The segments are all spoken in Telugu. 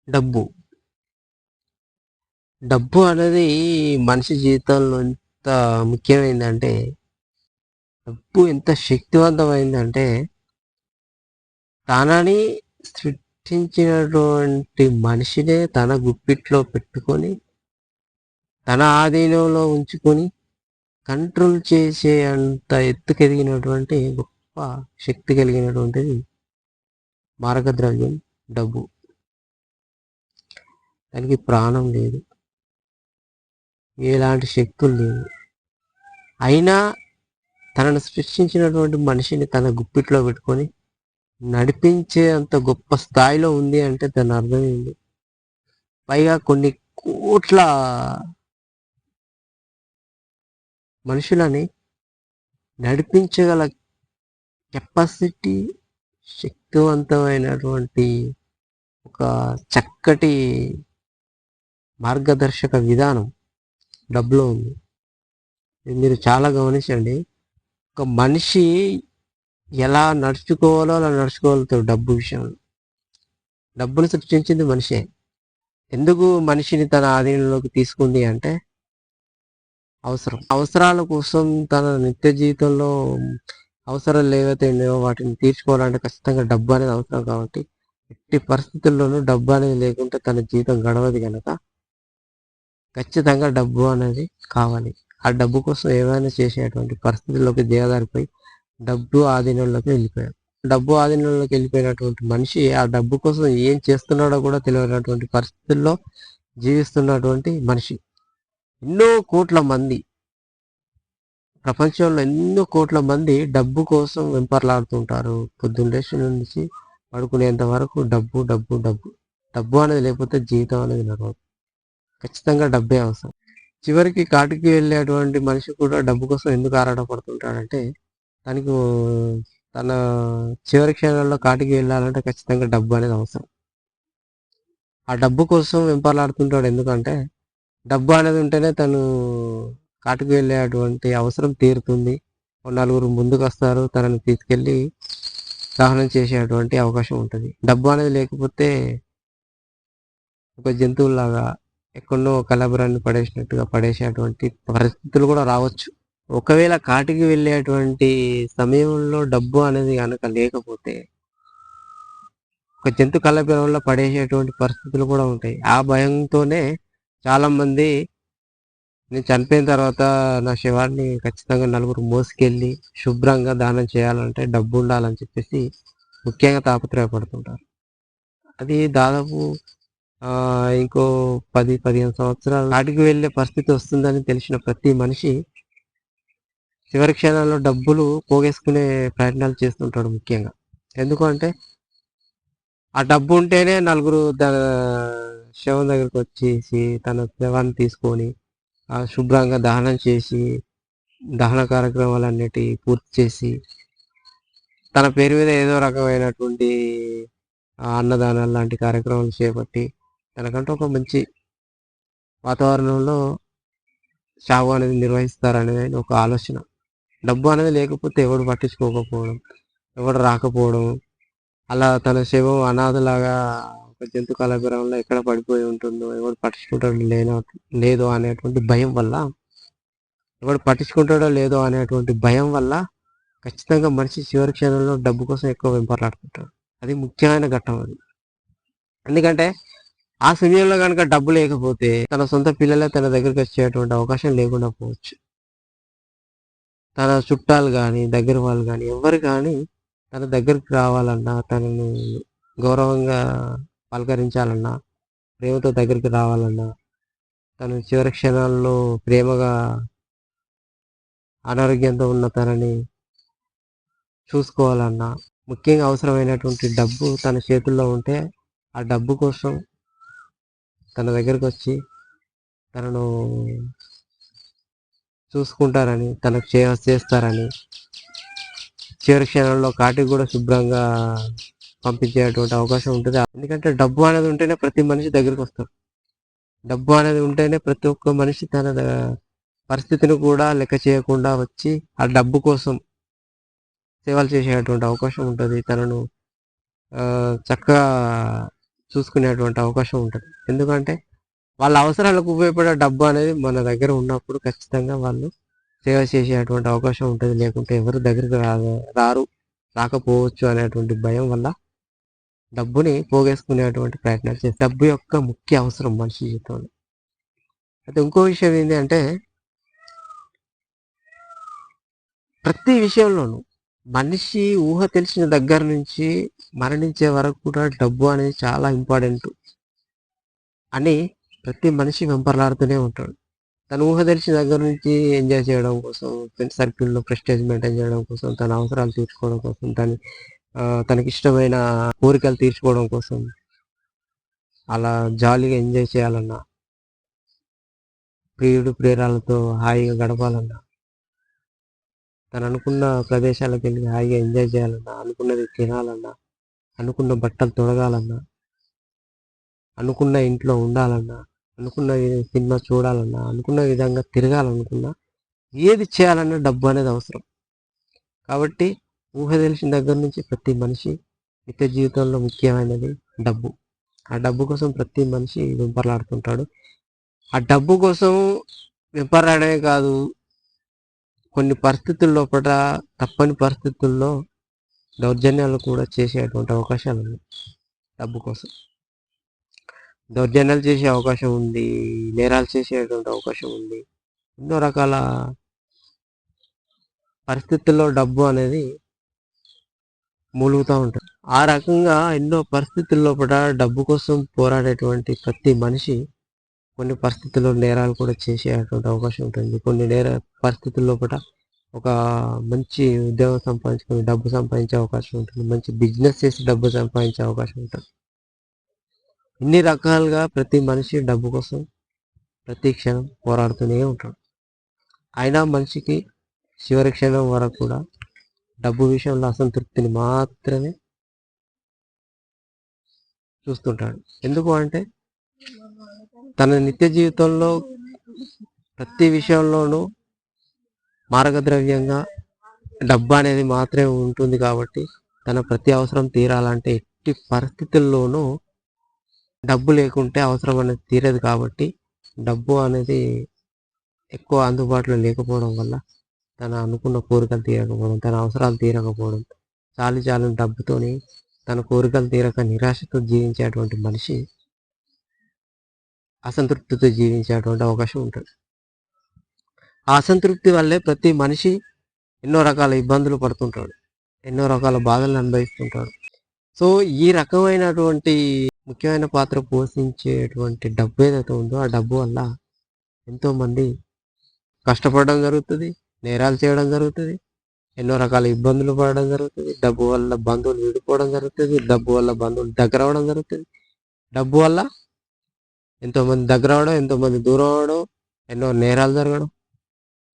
డబ్బు. డబ్బు అనేది మనిషి జీవితంలో ఎంత ముఖ్యమైందంటే, డబ్బు ఎంత శక్తివంతమైందంటే, తనని సృష్టించినటువంటి మనిషినే తన గుప్పిట్లో పెట్టుకొని, తన ఆధీనంలో ఉంచుకొని, కంట్రోల్ చేసే అంత ఎత్తుకెదిగినటువంటి గొప్ప శక్తి కలిగినటువంటిది మార్గద్రవ్యం డబ్బు. దానికి ప్రాణం లేదు. ఎలాంటి శక్తులు లేవు. అయినా తనను సృష్టించినటువంటి మనిషిని తన గుప్పిట్లో పెట్టుకొని నడిపించే అంత గొప్ప స్థాయిలో ఉంది అంటే దాని అర్థం ఏంటి? పైగా కొన్ని కోట్ల మనుషులని నడిపించగల కెపాసిటీ, శక్తివంతమైనటువంటి ఒక చక్కటి మార్గదర్శక విధానం డబ్బులో ఉంది. మీరు చాలా గమనించండి. ఒక మనిషి ఎలా నడుచుకోవాలో అలా నడుచుకోగలుగుతాడు డబ్బు విషయంలో. డబ్బును సృష్టించింది మనిషే. ఎందుకు మనిషిని తన ఆధీనంలోకి తీసుకుంది అంటే అవసరాల కోసం తన నిత్య జీవితంలో అవసరాలు ఏవైతే ఉన్నాయో వాటిని తీర్చుకోవాలంటే ఖచ్చితంగా డబ్బు అనేది అవసరం. కాబట్టి ఎట్టి పరిస్థితుల్లోనూ డబ్బు అనేది లేకుంటే తన జీవితం గడవదు కనుక ఖచ్చితంగా డబ్బు అనేది కావాలి. ఆ డబ్బు కోసం ఏమైనా చేసేటువంటి పరిస్థితుల్లోకి దిగజారిపోయి డబ్బు ఆధీనంలోకి వెళ్ళిపోయాడు. డబ్బు ఆధీనంలోకి వెళ్ళిపోయినటువంటి మనిషి ఆ డబ్బు కోసం ఏం చేస్తున్నాడో కూడా తెలియనటువంటి పరిస్థితుల్లో జీవిస్తున్నటువంటి మనిషి. ఎన్నో కోట్ల మంది, ప్రపంచంలో ఎన్నో కోట్ల మంది డబ్బు కోసం వెంపర్లాడుతుంటారు. పొద్దున్నేసి నుంచి పడుకునేంత వరకు డబ్బు డబ్బు డబ్బు. డబ్బు అనేది లేకపోతే జీవితం అనేది నడవదు. ఖచ్చితంగా డబ్బే అవసరం. చివరికి కాటికి వెళ్ళేటువంటి మనిషి కూడా డబ్బు కోసం ఎందుకు ఆరాటపడుతుంటాడంటే, తనకు తన చివరి క్షణాల్లో కాటికి వెళ్ళాలంటే ఖచ్చితంగా డబ్బు అనేది అవసరం. ఆ డబ్బు కోసం వెంపర్లాడుతుంటాడు. ఎందుకంటే డబ్బు అనేది ఉంటేనే తను కాటికి వెళ్ళేటువంటి అవసరం తీరుతుంది. నలుగురు ముందుకు వస్తారు, తనని తీసుకెళ్ళి దహనం చేసేటువంటి అవకాశం ఉంటుంది. డబ్బు అనేది లేకపోతే ఒక జంతువులాగా ఎక్కడో కలబరాన్ని పడేసినట్టుగా పడేసేటువంటి పరిస్థితులు కూడా రావచ్చు. ఒకవేళ కాటికి వెళ్ళేటువంటి సమయంలో డబ్బు అనేది కనుక లేకపోతే ఒక జంతు కలబరంలో పడేసేటువంటి పరిస్థితులు కూడా ఉంటాయి. ఆ భయంతోనే చాలా మంది నేను చనిపోయిన తర్వాత నా శవాన్ని ఖచ్చితంగా నలుగురు మోసుకెళ్ళి శుభ్రంగా దానం చేయాలంటే డబ్బు ఉండాలని చెప్పేసి ముఖ్యంగా తాపత్రయపడుతుంటారు. అది దాదాపు ఇంకో 10-15 సంవత్సరాలు కాటికి వెళ్ళే పరిస్థితి వస్తుందని తెలిసిన ప్రతి మనిషి చివరి క్షణాల్లో డబ్బులు పోగేసుకునే ప్రయత్నాలు చేస్తుంటాడు ముఖ్యంగా. ఎందుకంటే ఆ డబ్బు ఉంటేనే నలుగురు శవం దగ్గరికి వచ్చేసి తన శవాన్ని తీసుకొని శుభ్రంగా దహనం చేసి దహన కార్యక్రమాలన్నిటి పూర్తి చేసి తన పేరు మీద ఏదో రకమైనటువంటి అన్నదానాలు లాంటి కార్యక్రమాలు చేపట్టి తనకంటూ ఒక మంచి వాతావరణంలో చావు అనేది నిర్వహిస్తారనేది ఒక ఆలోచన. డబ్బు అనేది లేకపోతే ఎవడు పట్టించుకోకపోవడం, ఎవడు రాకపోవడం, అలా తన శవం అనాథలాగా ఒక జంతు కళాభిరంలో ఎక్కడ పడిపోయి ఉంటుందో, ఎవడు పట్టించుకుంటాడో లేదో అనేటువంటి భయం వల్ల ఖచ్చితంగా మనిషి చివరి క్షణంలో డబ్బు కోసం ఎక్కువ వెంపర్లాడుతుంటాడు. అది ముఖ్యమైన ఘట్టం అది. ఎందుకంటే ఆ సమయంలో కనుక డబ్బు లేకపోతే తన సొంత పిల్లలే తన దగ్గరికి వచ్చేటువంటి అవకాశం లేకుండా పోవచ్చు. తన చుట్టాలు కానీ దగ్గర వాళ్ళు కానీ ఎవరు కానీ తన దగ్గరికి రావాలన్నా, తనను గౌరవంగా పలకరించాలన్నా, ప్రేమతో దగ్గరికి రావాలన్నా, తను చివరి క్షణాల్లో ప్రేమగా అనారోగ్యంతో ఉన్న తనని చూసుకోవాలన్నా, ముఖ్యంగా అవసరమైనటువంటి డబ్బు తన చేతుల్లో ఉంటే ఆ డబ్బు కోసం తన దగ్గరకు వచ్చి తనను చూసుకుంటారని, తనకు చేస్తారని, చివరి క్షణంలో కాటికి కూడా శుభ్రంగా పంపించేటువంటి అవకాశం ఉంటుంది. ఎందుకంటే డబ్బు అనేది ఉంటేనే ప్రతి మనిషి దగ్గరికి వస్తారు. డబ్బు అనేది ఉంటేనే ప్రతి ఒక్క మనిషి తన పరిస్థితిని కూడా లెక్క చేయకుండా వచ్చి ఆ డబ్బు కోసం సేవలు చేసేటువంటి అవకాశం ఉంటుంది. తనను చక్కగా చూసుకునేటువంటి అవకాశం ఉంటుంది. ఎందుకంటే వాళ్ళ అవసరాలకు ఉపయోగపడే డబ్బు అనేది మన దగ్గర ఉన్నప్పుడు ఖచ్చితంగా వాళ్ళు సేవ చేసేటువంటి అవకాశం ఉంటుంది. లేకుంటే ఎవరు దగ్గరికి రారు, రాకపోవచ్చు అనేటువంటి భయం వల్ల డబ్బుని పోగేసుకునేటువంటి ప్రయత్నాలు చేస్తారు. డబ్బు యొక్క ముఖ్య అవసరం మనిషి జీవితంలో. అయితే ఇంకో విషయం ఏంటి అంటే, ప్రతి విషయంలోనూ మనిషి ఊహ తెలిసిన దగ్గర నుంచి మరణించే వరకు కూడా డబ్బు అనేది చాలా ఇంపార్టెంట్ అని ప్రతి మనిషి వెంపర్లాడుతూనే ఉంటాడు. తను ఊహ తెలిసిన దగ్గర నుంచి ఎంజాయ్ చేయడం కోసం, ఫ్రెండ్ సర్కిల్లో ప్రెస్టేజ్ మెయింటైన్ చేయడం కోసం, తన అవసరాలు తీర్చుకోవడం కోసం, తనకి ఇష్టమైన కోరికలు తీర్చుకోవడం కోసం, అలా జాలీగా ఎంజాయ్ చేయాలన్నా, ప్రియుడు ప్రియురాలతో హాయిగా గడపాలన్నా, తను అనుకున్న ప్రదేశాలకు వెళ్ళి హాయిగా ఎంజాయ్ చేయాలన్నా, అనుకున్నది తినాలన్నా, అనుకున్న బట్టలు తొడగాలన్నా, అనుకున్న ఇంట్లో ఉండాలన్నా, అనుకున్న సినిమా చూడాలన్నా, అనుకున్న విధంగా తిరగాలనుకున్నా, ఏది చేయాలన్నా డబ్బు అనేది అవసరం. కాబట్టి ఊహ తెలిసిన దగ్గర నుంచి ప్రతి మనిషి నిత్య జీవితంలో ముఖ్యమైనది డబ్బు. ఆ డబ్బు కోసం ప్రతి మనిషి వెంపర్లాడుతుంటాడు. ఆ డబ్బు కోసం వెంపర్లాడమే కాదు, కొన్ని పరిస్థితుల లోపల తప్పని పరిస్థితుల్లో దౌర్జన్యాలు కూడా చేసేటువంటి అవకాశాలు ఉన్నాయి. డబ్బు కోసం దౌర్జన్యాలు చేసే అవకాశం ఉంది, నేరాలు చేసేటువంటి అవకాశం ఉంది. ఎన్నో రకాల పరిస్థితుల్లో డబ్బు అనేది మూలుగుతూ ఉంటుంది. ఆ రకంగా ఎన్నో పరిస్థితుల్లో కూడా డబ్బు కోసం పోరాడేటువంటి ప్రతి మనిషి కొన్ని పరిస్థితుల్లో నేరాలు కూడా చేసేటువంటి అవకాశం ఉంటుంది. కొన్ని పరిస్థితుల్లో కూడా ఒక మంచి ఉద్యోగం సంపాదించుకొని డబ్బు సంపాదించే అవకాశం ఉంటుంది. మంచి బిజినెస్ చేసి డబ్బు సంపాదించే అవకాశం ఉంటుంది. ఇన్ని రకాలుగా ప్రతి మనిషి డబ్బు కోసం ప్రతి క్షణం పోరాడుతూనే ఉంటాడు. అయినా మనిషికి చివరి క్షణం వరకు కూడా డబ్బు విషయంలో అసంతృప్తిని మాత్రమే చూస్తుంటాడు. ఎందుకు అంటే తన నిత్య జీవితంలో ప్రతి విషయంలోనూ మార్గద్రవ్యంగా డబ్బు అనేది మాత్రమే ఉంటుంది. కాబట్టి తన ప్రతి అవసరం తీరాలంటే ఎట్టి పరిస్థితుల్లోనూ డబ్బు లేకుంటే అవసరం అనేది తీరదు. కాబట్టి డబ్బు అనేది ఎక్కువ అందుబాటులో లేకపోవడం వల్ల తన అనుకున్న కోరికలు తీరకపోవడం, తన అవసరాలు తీరకపోవడం, చాలు డబ్బుతోని తన కోరికలు తీరక నిరాశతో జీవించేటువంటి మనిషి అసంతృప్తితో జీవించేటువంటి అవకాశం ఉంటుంది. ఆ అసంతృప్తి వల్లే ప్రతి మనిషి ఎన్నో రకాల ఇబ్బందులు పడుతుంటాడు, ఎన్నో రకాల బాధలను అనుభవిస్తుంటాడు. సో ఈ రకమైనటువంటి ముఖ్యమైన పాత్ర పోషించేటువంటి డబ్బు ఏదైతే ఉందో ఆ డబ్బు వల్ల ఎంతోమంది కష్టపడడం జరుగుతుంది, నేరాలు చేయడం జరుగుతుంది, ఎన్నో రకాల ఇబ్బందులు పడడం జరుగుతుంది. డబ్బు వల్ల బంధువులు విడిపోవడం జరుగుతుంది, డబ్బు వల్ల బంధువులు దగ్గర అవడం జరుగుతుంది, డబ్బు వల్ల ఎంతోమంది దగ్గర అవడం, ఎంతోమంది దూరం అవడం, ఎన్నో నేరాలు జరగడం,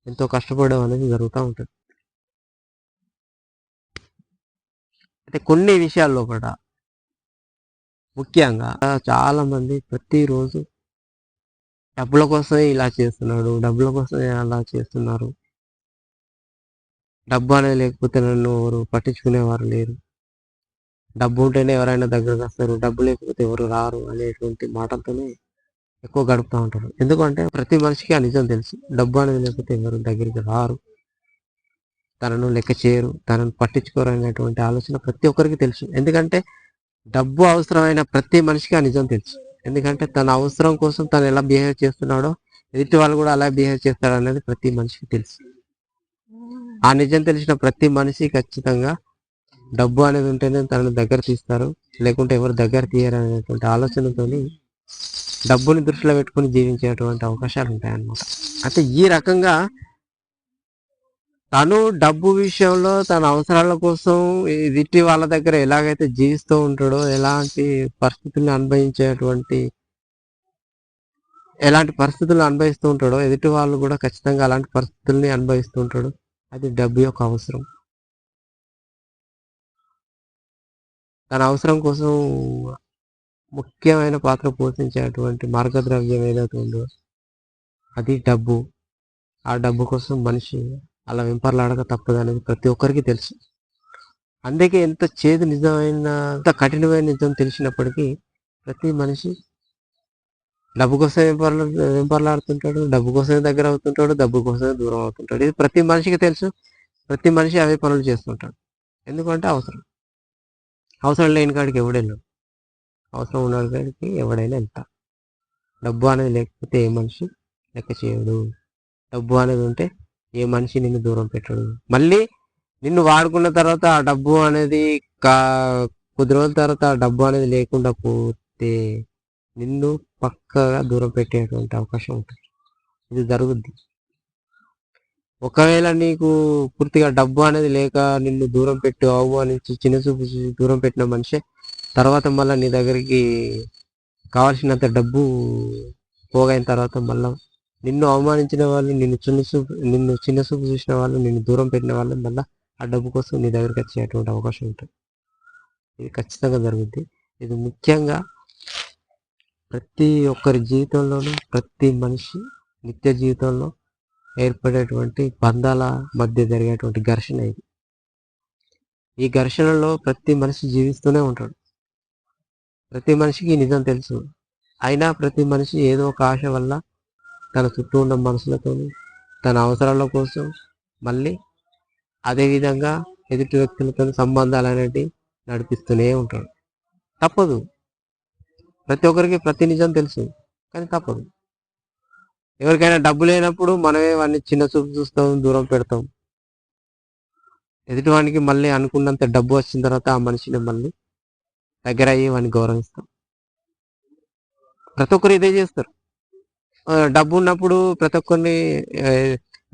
ఎంతో కష్టపడడం అనేది జరుగుతూ ఉంటుంది. అయితే కొన్ని విషయాల్లో కూడా ముఖ్యంగా చాలా మంది ప్రతిరోజు డబ్బుల కోసమే ఇలా చేస్తున్నాడు, డబ్బుల కోసమే అలా చేస్తున్నారు, డబ్బు అనేది లేకపోతే నన్ను ఎవరు పట్టించుకునేవారు లేరు, డబ్బు ఉంటేనే ఎవరైనా దగ్గరకు వస్తారు, డబ్బు లేకపోతే ఎవరు రారు అనేటువంటి మాటలతోనే ఎక్కువ గడుపుతూ ఉంటారు. ఎందుకంటే ప్రతి మనిషికి ఆ నిజం తెలుసు, డబ్బు అనేది లేకపోతే ఎవరు దగ్గరికి రారు, తనను లెక్క చేయరు, తనను పట్టించుకోరు అనేటువంటి ఆలోచన ప్రతి ఒక్కరికి తెలుసు. ఎందుకంటే డబ్బు అవసరమైన ప్రతి మనిషికి ఆ నిజం తెలుసు. ఎందుకంటే తన అవసరం కోసం తను ఎలా బిహేవ్ చేస్తున్నాడో ఎదుటి వాళ్ళు కూడా అలా బిహేవ్ చేస్తాడు అనేది ప్రతి మనిషికి తెలుసు. ఆ నిజం తెలిసిన ప్రతి మనిషి ఖచ్చితంగా డబ్బు అనేది ఉంటేనే తనను దగ్గర తీస్తారు, లేకుంటే ఎవరు దగ్గర తీయరు అనేటువంటి ఆలోచనతో డబ్బుని దృష్టిలో పెట్టుకుని జీవించేటువంటి అవకాశాలు ఉంటాయన్నమాట. అయితే ఈ రకంగా తను డబ్బు విషయంలో తన అవసరాల కోసం ఎదుటి వాళ్ళ దగ్గర ఎలాగైతే జీవిస్తూ ఉంటాడో, ఎలాంటి పరిస్థితులను అనుభవిస్తూ ఉంటాడో ఎదుటి వాళ్ళు కూడా ఖచ్చితంగా అలాంటి పరిస్థితుల్ని అనుభవిస్తూ ఉంటాడు. అది డబ్బు యొక్క అవసరం. తన అవసరం కోసం ముఖ్యమైన పాత్ర పోషించేటువంటి మార్గద్రవ్యం ఏదైతే ఉందో అది డబ్బు. ఆ డబ్బు కోసం మనిషి అలా వెంపర్లాడక తప్పదు అనేది ప్రతి ఒక్కరికి తెలుసు. అందుకే ఎంత కఠినమైన నిజం తెలిసినప్పటికీ ప్రతి మనిషి డబ్బు కోసమే వెంపర్లాడుతుంటాడు, డబ్బు కోసమే దగ్గర అవుతుంటాడు, డబ్బు కోసమే దూరం అవుతుంటాడు. ఇది ప్రతి మనిషికి తెలుసు. ప్రతి మనిషి అవే పనులు చేస్తుంటాడు. ఎందుకంటే అవసరం లేని కాడికి ఎవడెళ్ళడు, అవసరం ఉన్న కాడికి ఎవడైనా వెళ్తాడు. డబ్బు అనేది లేకపోతే ఏ మనిషి లెక్క చేయడు. డబ్బు అనేది ఉంటే ఏ మనిషి నిన్ను దూరం పెట్టడు. మళ్ళీ నిన్ను వాడుకున్న తర్వాత ఆ డబ్బు అనేది కొద్ది రోజుల తర్వాత ఆ డబ్బు అనేది లేకుండా పోతే నిన్ను పక్కగా దూరం పెట్టేటువంటి అవకాశం ఉంటుంది. ఇది జరుగుద్ది. ఒకవేళ నీకు పూర్తిగా డబ్బు అనేది లేక నిన్ను దూరం పెట్టి అవమానించి చిన్నచూపు దూరం పెట్టిన మనిషి తర్వాత మళ్ళీ నీ దగ్గరికి కావాల్సినంత డబ్బు పోగైన తర్వాత మళ్ళీ నిన్ను అవమానించిన వాళ్ళు, నిన్ను చిన్న చూపు చూసిన వాళ్ళు, నిన్ను దూరం పెట్టిన వాళ్ళు మళ్ళీ ఆ డబ్బు కోసం నీ దగ్గరికి వచ్చేటువంటి అవకాశం ఉంటుంది. ఇది ఖచ్చితంగా జరుగుద్ది. ఇది ముఖ్యంగా ప్రతి ఒక్కరి జీవితంలోనూ, ప్రతి మనిషి నిత్య జీవితంలో ఏర్పడేటువంటి బంధాల మధ్య జరిగేటువంటి ఘర్షణ ఇది. ఈ ఘర్షణలో ప్రతి మనిషి జీవిస్తూనే ఉంటాడు. ప్రతి మనిషికి నిజం తెలుసు. అయినా ప్రతి మనిషి ఏదో ఒక ఆశ వల్ల తన చుట్టూ ఉన్న మనుషులతో తన అవసరాల కోసం మళ్ళీ అదేవిధంగా ఎదుటి వ్యక్తులతో సంబంధాలు అనేటివి నడిపిస్తూనే ఉంటాడు. తప్పదు. ప్రతి ఒక్కరికి ప్రతి నిజం తెలుసు, కానీ తప్పదు. ఎవరికైనా డబ్బు లేనప్పుడు మనమే వాడిని చిన్న చూపు చూస్తాం, దూరం పెడతాం. ఎదుటివానికి మళ్ళీ అనుకున్నంత డబ్బు వచ్చిన తర్వాత ఆ మనిషిని మళ్ళీ దగ్గర అయ్యి వాడిని గౌరవిస్తాం. ప్రతి ఒక్కరు ఇదే చేస్తారు. డబ్బు ఉన్నప్పుడు ప్రతి ఒక్కరిని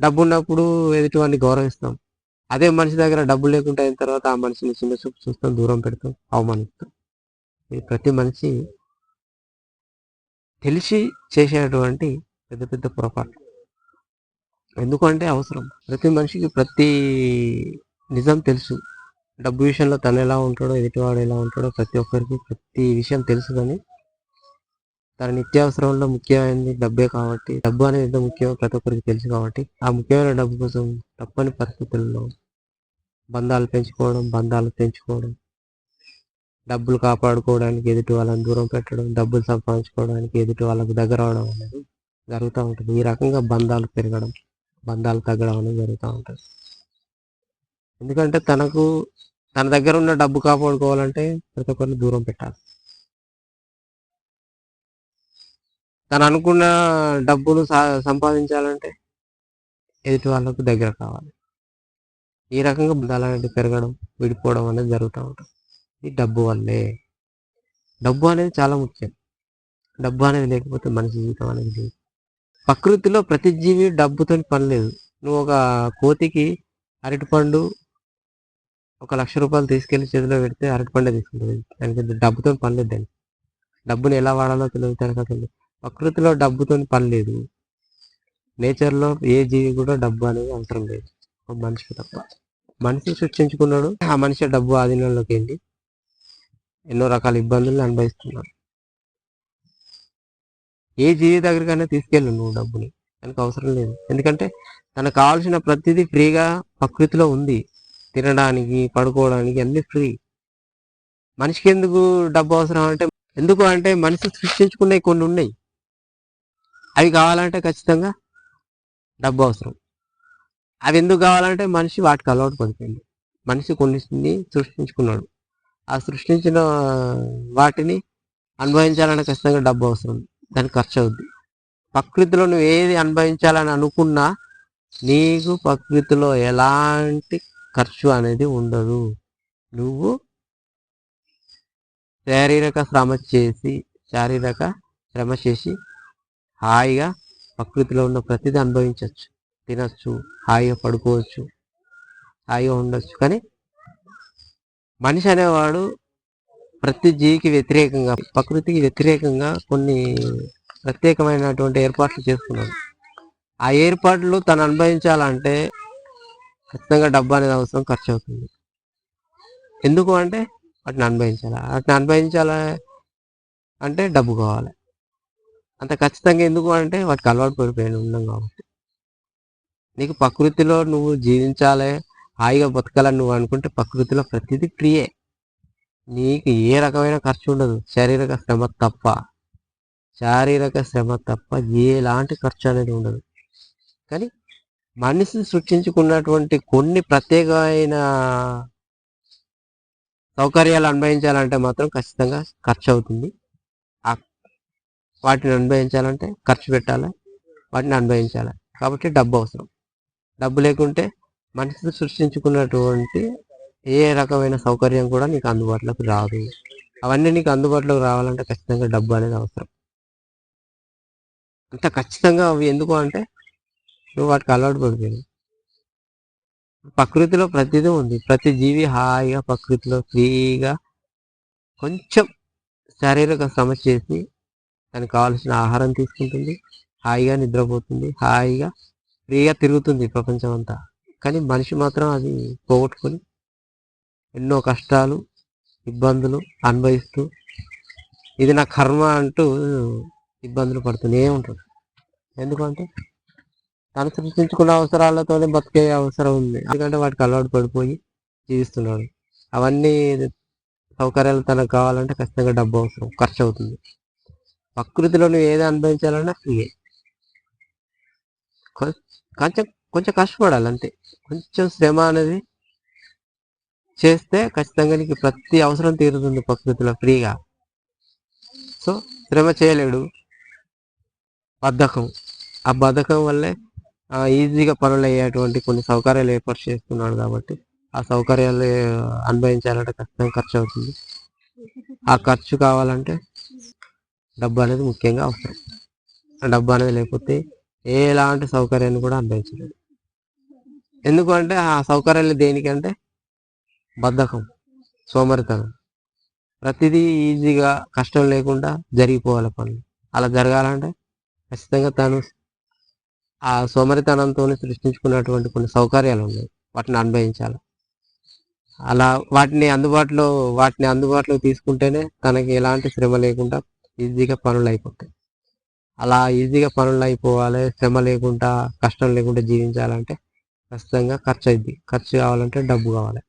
డబ్బు ఉన్నప్పుడు ఎదుటివాడిని గౌరవిస్తాం. అదే మనిషి దగ్గర డబ్బు లేకుండా అయిన తర్వాత ఆ మనిషిని చిన్న చూపు చూస్తాం, దూరం పెడతాం, అవమానిస్తాం. ఇది ప్రతి మనిషి తెలిసి చేసేటువంటి పెద్ద పెద్ద పొరపాటు. ఎందుకంటే అవసరం. ప్రతి మనిషికి ప్రతి నిజం తెలుసు. డబ్బు విషయంలో తను ఎలా ఉంటాడో, ఎదుటివాడు ఎలా ఉంటాడో ప్రతి ఒక్కరికి ప్రతి విషయం తెలుసు. కానీ తన నిత్యావసరంలో ముఖ్యమైనది డబ్బే కాబట్టి, డబ్బు అనేది ఎంత ముఖ్యమో ప్రతి ఒక్కరికి తెలుసు కాబట్టి ఆ ముఖ్యమైన డబ్బు కోసం తప్పని పరిస్థితుల్లో బంధాలు తెంచుకోవడం, డబ్బులు కాపాడుకోవడానికి ఎదుటి వాళ్ళని దూరం పెట్టడం, డబ్బులు సంపాదించుకోవడానికి ఎదుటి వాళ్ళకు దగ్గర అవడం అనేది జరుగుతూ ఉంటుంది. ఈ రకంగా బంధాలు పెరగడం, బంధాలు తగ్గడం అనేది జరుగుతూ ఉంటుంది. ఎందుకంటే తన దగ్గర ఉన్న డబ్బు కాపాడుకోవాలంటే ప్రతి ఒక్కరిని దూరం పెట్టాలి. తను అనుకున్న డబ్బును సంపాదించాలంటే ఎదుటి వాళ్ళకు దగ్గర కావాలి. ఈ రకంగా బంధాలు అనేది పెరగడం, విడిపోవడం అనేది జరుగుతూ ఉంటుంది. ఇది డబ్బు వల్లే. డబ్బు అనేది చాలా ముఖ్యం. డబ్బు అనేది లేకపోతే మనిషి జీవితం అనేది లేదు. ప్రకృతిలో ప్రతి జీవి డబ్బుతో పని లేదు. నువ్వు ఒక కోతికి అరటిపండు 1,00,000 రూపాయలు తీసుకెళ్లి చేతిలో పెడితే అరటిపండే తీసుకుంటుంది. దానికి డబ్బుతో పని లేదు. దానికి డబ్బుని ఎలా వాడాలో తెలియదు. ప్రకృతిలో డబ్బుతో పని లేదు. నేచర్లో ఏ జీవి కూడా డబ్బు అనేది అవసరం లేదు, మనిషికి తప్ప. మనిషి సృష్టించుకున్నాడు, ఆ మనిషి డబ్బు ఆధీనంలోకి వెళ్ళి ఎన్నో రకాల ఇబ్బందులను అనుభవిస్తున్నాడు. ఏ జీవి దగ్గరికైనా తీసుకెళ్ళు నువ్వు డబ్బుని, దానికి అవసరం లేదు. ఎందుకంటే తనకు కావాల్సిన ప్రతిదీ ఫ్రీగా ప్రకృతిలో ఉంది. తినడానికి, పడుకోవడానికి అన్ని ఫ్రీ. మనిషికి ఎందుకు డబ్బు అవసరం అంటే మనిషి సృష్టించుకునే కొన్ని ఉన్నాయి. అవి కావాలంటే ఖచ్చితంగా డబ్బు అవసరం. అవి ఎందుకు కావాలంటే మనిషి వాటికి అలవాటు పడిపోయింది. మనిషి కొన్నిటిని సృష్టించుకున్నాడు. ఆ సృష్టించిన వాటిని అనుభవించాలంటే ఖచ్చితంగా డబ్బు అవసరం. దానికి ఖర్చు అవుద్ది. ప్రకృతిలో నువ్వు ఏది అనుభవించాలని అనుకున్నా నీకు ప్రకృతిలో ఎలాంటి ఖర్చు అనేది ఉండదు. నువ్వు శారీరక శ్రమ చేసి హాయిగా ప్రకృతిలో ఉన్న ప్రతిదీ అనుభవించవచ్చు, తినచ్చు, హాయిగా పడుకోవచ్చు, హాయిగా ఉండొచ్చు. కానీ మనిషి అనేవాడు ప్రతి జీవికి వ్యతిరేకంగా, ప్రకృతికి వ్యతిరేకంగా కొన్ని ప్రత్యేకమైనటువంటి ఏర్పాట్లు చేసుకున్నాడు. ఆ ఏర్పాట్లు తను అనుభవించాలంటే ఖచ్చితంగా డబ్బు అనేది అవసరం, ఖర్చు అవుతుంది. ఎందుకు అంటే వాటిని అనుభవించాలి అంటే డబ్బు కావాలి. అంత ఖచ్చితంగా ఎందుకు అంటే వాటికి అలవాటు పడిపోయి ఉన్నాం కాబట్టి. నీకు ప్రకృతిలో నువ్వు జీవించాలి, హాయిగా బతకాలని నువ్వు అనుకుంటే ప్రకృతిలో ప్రతిదీ ఫ్రీయే. నీకు ఏ రకమైన ఖర్చు ఉండదు, శారీరక శ్రమ తప్ప ఎలాంటి ఖర్చు అనేది ఉండదు. కానీ మనిషి సృష్టించుకున్నటువంటి కొన్ని ప్రత్యేకమైన సౌకర్యాలు అనుభవించాలంటే మాత్రం ఖచ్చితంగా ఖర్చు అవుతుంది. వాటిని అనుభవించాలంటే ఖర్చు పెట్టాలి, వాటిని అనుభవించాలి. కాబట్టి డబ్బు అవసరం. డబ్బు లేకుంటే మనిషి సృష్టించుకున్నటువంటి ఏ రకమైన సౌకర్యం కూడా నీకు అందుబాటులోకి రాదు. అవన్నీ నీకు అందుబాటులోకి రావాలంటే ఖచ్చితంగా డబ్బు అనేది అవసరం. అంత ఖచ్చితంగా అవి ఎందుకు అంటే నువ్వు వాటికి అలవాటు పడిపోయింది. ప్రకృతిలో ప్రతిదీ ఉంది. ప్రతి జీవి హాయిగా ప్రకృతిలో ఫ్రీగా కొంచెం శారీరక శ్రమ చేసి దానికి కావాల్సిన ఆహారం తీసుకుంటుంది, హాయిగా నిద్రపోతుంది, హాయిగా ఫ్రీగా తిరుగుతుంది ప్రపంచం అంతా. కానీ మనిషి మాత్రం అది పోగొట్టుకొని ఎన్నో కష్టాలు, ఇబ్బందులు అనుభవిస్తూ ఇది నా కర్మ అంటూ ఇబ్బందులు పడుతూనే ఉంటాడు. ఎందుకంటే తను సృష్టించుకున్న అవసరాలతోనే బతికే అవసరం ఉంది. ఎందుకంటే వాటికి అలవాటు పడిపోయి జీవిస్తున్నాడు. అవన్నీ సౌకర్యాలు తనకు కావాలంటే ఖచ్చితంగా డబ్బు అవసరం, ఖర్చు అవుతుంది. ప్రకృతిలో నువ్వు ఏది అనుభవించాలన్నా ఫ్రీయే. కొంచెం కొంచెం కష్టపడాలి అంతే. కొంచెం శ్రమ అనేది చేస్తే ఖచ్చితంగా నీకు ప్రతి అవసరం తీరుతుంది ప్రకృతిలో ఫ్రీగా. సో శ్రమ చేయలేడు, బద్ధకం. ఆ బద్ధకం వల్లే ఈజీగా పనులు అయ్యేటువంటి కొన్ని సౌకర్యాలు ఏర్పాటు చేస్తున్నాడు. కాబట్టి ఆ సౌకర్యాలు అనుభవించాలంటే ఖచ్చితంగా ఖర్చు అవుతుంది. ఆ ఖర్చు కావాలంటే డబ్బు అనేది ముఖ్యంగా అవసరం. ఆ డబ్బు అనేది లేకపోతే ఎలాంటి సౌకర్యాన్ని కూడా అనుభవించలేదు. ఎందుకంటే ఆ సౌకర్యాలు దేనికంటే బద్ధకం, సోమరితనం. ప్రతిదీ ఈజీగా కష్టం లేకుండా జరిగిపోవాలి పనులు. అలా జరగాలంటే ఖచ్చితంగా తను ఆ సోమరితనంతో సృష్టించుకున్నటువంటి కొన్ని సౌకర్యాలు ఉన్నాయి, వాటిని అనుభవించాలి. అలా వాటిని అందుబాటులో తీసుకుంటేనే తనకి ఎలాంటి శ్రమ లేకుండా ఈజీగా పనులు అయిపోతాయి. అలా ఈజీగా పనులు అయిపోవాలి, శ్రమ లేకుండా కష్టం లేకుండా జీవించాలంటే ఖచ్చితంగా ఖర్చు అయింది. ఖర్చు కావాలంటే డబ్బు కావాలి,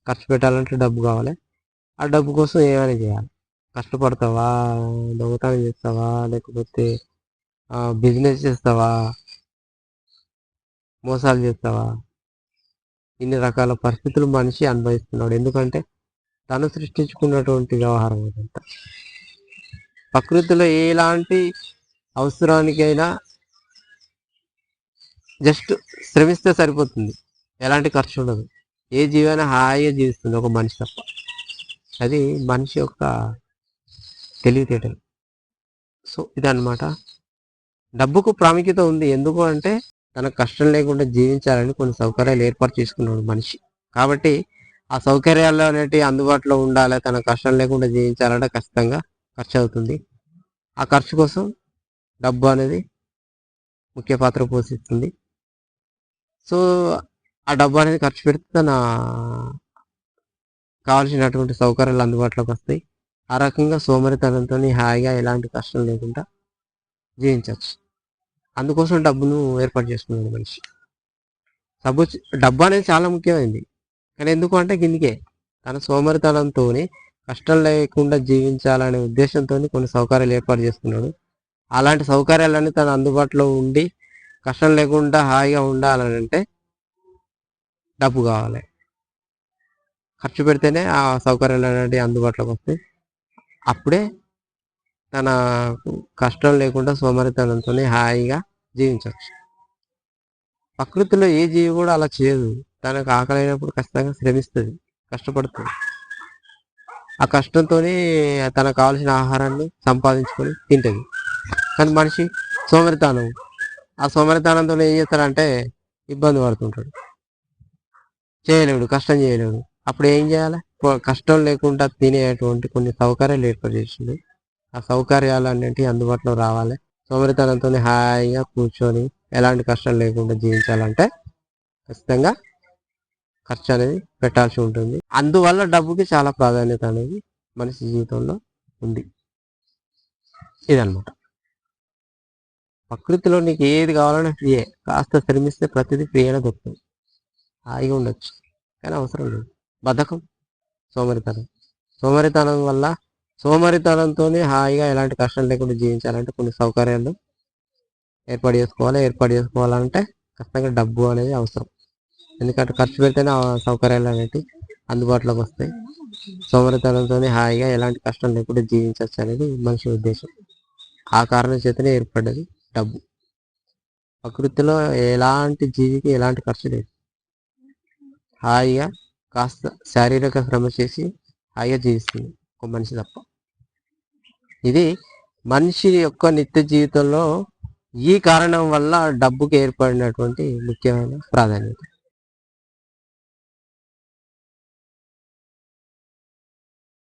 ఖర్చు పెట్టాలంటే డబ్బు కావాలి. ఆ డబ్బు కోసం ఏమైనా చేయాలి. కష్టపడతావా, దొంగతనం చేస్తావా, లేకపోతే బిజినెస్ చేస్తావా, మోసాలు చేస్తావా, ఇన్ని రకాల పరిస్థితులు మనిషి అనుభవిస్తున్నాడు. ఎందుకంటే తను సృష్టించుకున్నటువంటి వ్యవహారం అదంతా. ప్రకృతిలో ఎలాంటి అవసరానికైనా జస్ట్ శ్రమిస్తే సరిపోతుంది, ఎలాంటి ఖర్చు ఉండదు. ఏ జీవైనా హాయిగా జీవిస్తుంది ఒక మనిషి తప్ప. అది మనిషి యొక్క తెలివితేటలు. సో ఇదన్నమాట. డబ్బుకు ప్రాముఖ్యత ఉంది. ఎందుకు అంటే తనకు కష్టం లేకుండా జీవించాలని కొన్ని సౌకర్యాలు ఏర్పాటు చేసుకున్నాడు మనిషి. కాబట్టి ఆ సౌకర్యాలు అనేటివి అందుబాటులో ఉండాలి, తన కష్టం లేకుండా జీవించాలంటే ఖచ్చితంగా ఖర్చు అవుతుంది. ఆ ఖర్చు కోసం డబ్బు అనేది ముఖ్య పాత్ర పోషిస్తుంది. సో ఆ డబ్బు అనేది ఖర్చు పెడితే తన కావాల్సినటువంటి సౌకర్యాలు అందుబాటులోకి వస్తాయి. ఆ రకంగా సోమరితనంతో హాయిగా ఎలాంటి కష్టం లేకుండా జీవించవచ్చు. అందుకోసం డబ్బును ఏర్పాటు చేసుకున్నాడు మనిషి. డబ్బు అనేది చాలా ముఖ్యమైనది. కానీ ఎందుకు అంటే కిందికే తన సోమరితనంతో కష్టం లేకుండా జీవించాలనే ఉద్దేశంతో కొన్ని సౌకర్యాలు ఏర్పాటు చేసుకున్నాడు. అలాంటి సౌకర్యాలన్నీ తన అందుబాటులో ఉండి కష్టం లేకుండా హాయిగా ఉండాలని అంటే డబ్బు కావాలి. ఖర్చు పెడితేనే ఆ సౌకర్యాలు అనేవి అందుబాటులోకి వస్తాయి. అప్పుడే తన కష్టం లేకుండా సోమరితనంతో హాయిగా జీవించవచ్చు. ప్రకృతిలో ఏ జీవి కూడా అలా చేయదు. తనకు ఆకలైనప్పుడు ఖచ్చితంగా శ్రమిస్తుంది, కష్టపడుతుంది. ఆ కష్టంతో తనకు కావాల్సిన ఆహారాన్ని సంపాదించుకొని తింటుంది. కానీ మనిషి సోమరితనం, ఆ సోమరితనంతో ఏం చేస్తాడంటే ఇబ్బంది పడుతుంటాడు, చేయలేడు, కష్టం చేయలేడు. అప్పుడు ఏం చేయాలి? కష్టం లేకుండా తినేటువంటి కొన్ని సౌకర్యాలు ఏర్పాటు చేసింది. ఆ సౌకర్యాలు అన్నింటినీ అందుబాటులో రావాలి. సోమరితనంతో హాయిగా కూర్చొని ఎలాంటి కష్టం లేకుండా జీవించాలంటే ఖచ్చితంగా ఖర్చు అనేది పెట్టాల్సి ఉంటుంది. అందువల్ల డబ్బుకి చాలా ప్రాధాన్యత అనేది మనిషి జీవితంలో ఉంది. ఇదన్నమాట. ప్రకృతిలో నీకు ఏది కావాలన్నా ఫ్రీయే. కాస్త శ్రమిస్తే ప్రతిదీ ఫ్రీగానే దొరుకుతుంది, హాయిగా ఉండొచ్చు. కానీ అవసరం లేదు బద్ధకం, సోమరితనం. సోమరితనంతో హాయిగా ఎలాంటి కష్టం లేకుండా జీవించాలంటే కొన్ని సౌకర్యాలు ఏర్పాటు చేసుకోవాలంటే ఖచ్చితంగా డబ్బు అనేది అవసరం. ఎందుకంటే ఖర్చు పెడితేనే ఆ సౌకర్యాలు అనేవి అందుబాటులోకి వస్తాయి. సోమరితనంతో హాయిగా ఎలాంటి కష్టం లేకుండా జీవించవచ్చు అనేది మనిషి ఉద్దేశం. ఆ కారణం చేతనే ఏర్పడ్డది డబ్బు. ప్రకృతిలో ఎలాంటి జీవికి ఎలాంటి ఖర్చు లేదు. హాయిగా కాస్త శారీరక శ్రమ చేసి హాయిగా జీవిస్తుంది ఒక మనిషి తప్ప. ఇది మనిషి యొక్క నిత్య జీవితంలో ఈ కారణం వల్ల డబ్బుకి ఏర్పడినటువంటి ముఖ్యమైన ప్రాధాన్యత.